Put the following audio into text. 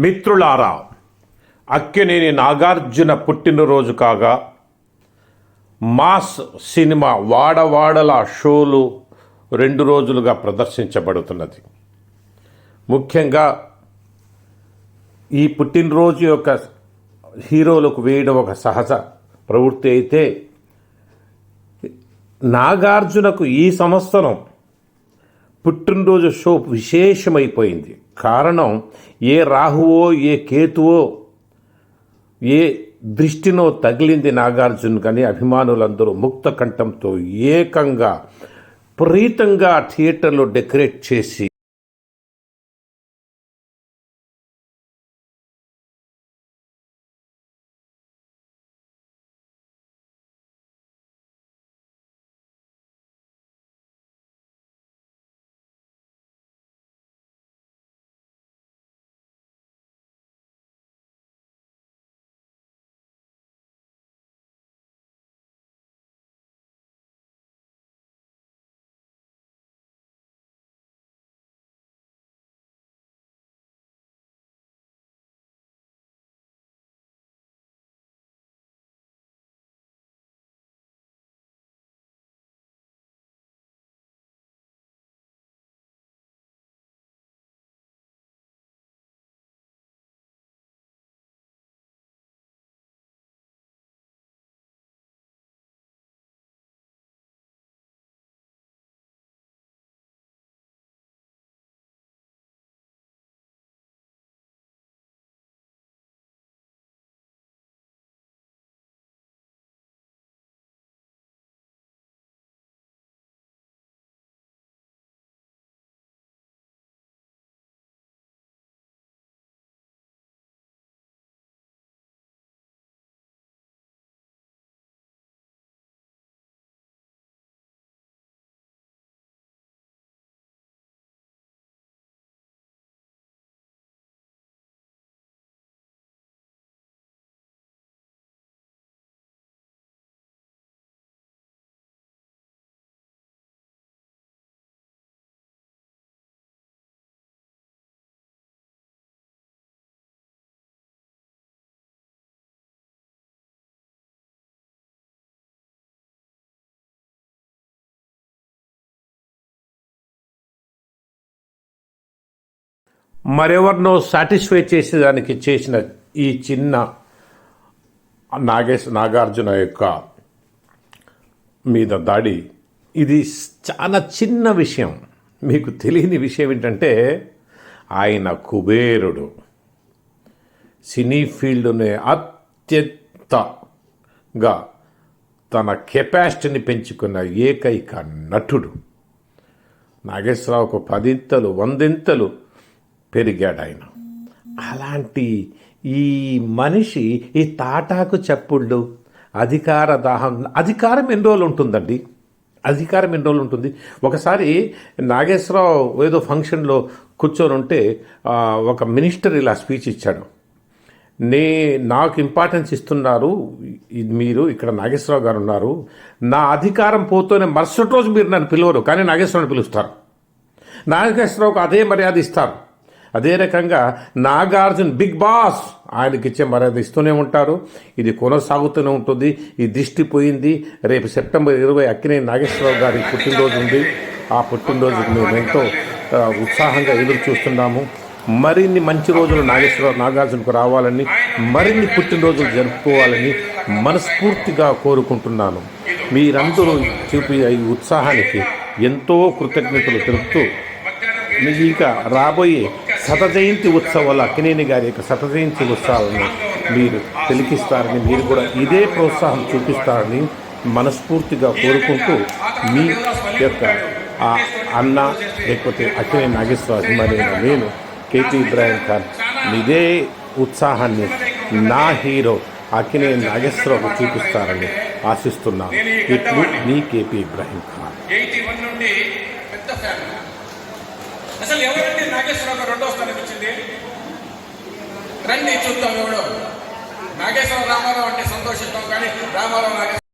మిత్రులారా, అక్కినేని నాగార్జున పుట్టినరోజు కాగా మాస్ సినిమా వాడవాడల షోలు 2 రోజులుగా ప్రదర్శించబడుతున్నది. ముఖ్యంగా ఈ పుట్టినరోజు యొక్క హీరోలకు వేయడం ఒక సహజ ప్రవృత్తి అయితే, నాగార్జునకు ఈ సంవత్సరం పుట్టినరోజు షో విశేషమైపోయింది. కారణం, ఏ రాహువో ఏ కేతువో ఏ దృష్టినో తగిలింది నాగార్జున కానీ అభిమానులందరూ ముక్త కంఠంతో ఏకంగా ప్రీతంగా థియేటర్లో డెకరేట్ చేసి మరెవరినో సాటిస్ఫై చేసేదానికి చేసిన ఈ చిన్న నాగార్జున యొక్క మీద దాడి, ఇది చాలా చిన్న విషయం. మీకు తెలియని విషయం ఏంటంటే, ఆయన కుబేరుడు, సినీ ఫీల్డ్నే అత్యంతగా తన కెపాసిటీని పెంచుకున్న ఏకైక నటుడు. నాగేశ్వరరావుకు 10 100 పెరిగాడు ఆయన. అలాంటి ఈ మనిషి ఈ తాటాకు చప్పుళ్ళు, అధికార దాహం. అధికారం ఎన్ని రోజులు ఉంటుందండి? అధికారం ఎన్ని రోజులు ఉంటుంది? ఒకసారి నాగేశ్వరరావు ఏదో ఫంక్షన్లో కూర్చొని ఉంటే ఒక మినిస్టర్ ఇలా స్పీచ్ ఇచ్చాడు. నాకు ఇంపార్టెన్స్ ఇస్తున్నారు మీరు, ఇక్కడ నాగేశ్వరరావు గారు ఉన్నారు, నా అధికారం పోతూనే మరుసటి రోజు మీరు నన్ను పిలవరు, కానీ నాగేశ్వరరావుని పిలుస్తారు. నాగేశ్వరరావుకు అదే మర్యాద ఇస్తారు. అదే రకంగా నాగార్జున బిగ్ బాస్, ఆయనకి ఇచ్చే మర్యాద ఇస్తూనే ఉంటారు. ఇది కొనసాగుతూనే ఉంటుంది. ఈ దృష్టి పోయింది. రేపు సెప్టెంబర్ 20 అక్కినేని నాగేశ్వరరావు గారి పుట్టినరోజు ఉంది. ఆ పుట్టినరోజుకు మేము ఎంతో ఉత్సాహంగా ఎదురు చూస్తున్నాము. మరిన్ని మంచి రోజులు నాగార్జునకు రావాలని, మరిన్ని పుట్టినరోజులు జరుపుకోవాలని మనస్ఫూర్తిగా కోరుకుంటున్నాను. మీరందరూ చూపే ఈ ఉత్సాహానికి ఎంతో కృతజ్ఞతలు తెలుపుతూ, ఇంకా రాబోయే శతజయంతి ఉత్సవాలు, అక్కినేని గారి యొక్క శతజయంతి ఉత్సవాలను మీరు తిలకిస్తారని, మీరు కూడా ఇదే ప్రోత్సాహం చూపిస్తారని మనస్ఫూర్తిగా కోరుకుంటూ, మీ యొక్క ఆ అన్న లేకపోతే అక్కినేని నాగేశ్వర అభిమాని నేను కేపీ ఇబ్రాహిం ఖాన్ ఇదే ఉత్సాహాన్ని నా హీరో అక్కినేని నాగేశ్వరరావు చూపిస్తారని ఆశిస్తున్నాను. ఇప్పుడు మీ కేపీ ఇబ్రాహిం ఖాన్. అసలు ఎవరంటే నాగేశ్వరరావు గారు 2వ స్థానం ఇచ్చింది? రండి చూద్దాం ఎవడో. నాగేశ్వరరావు రామారావు అంటే సంతోషిస్తాం, కానీ రామారావు నాగేశ్వరరావు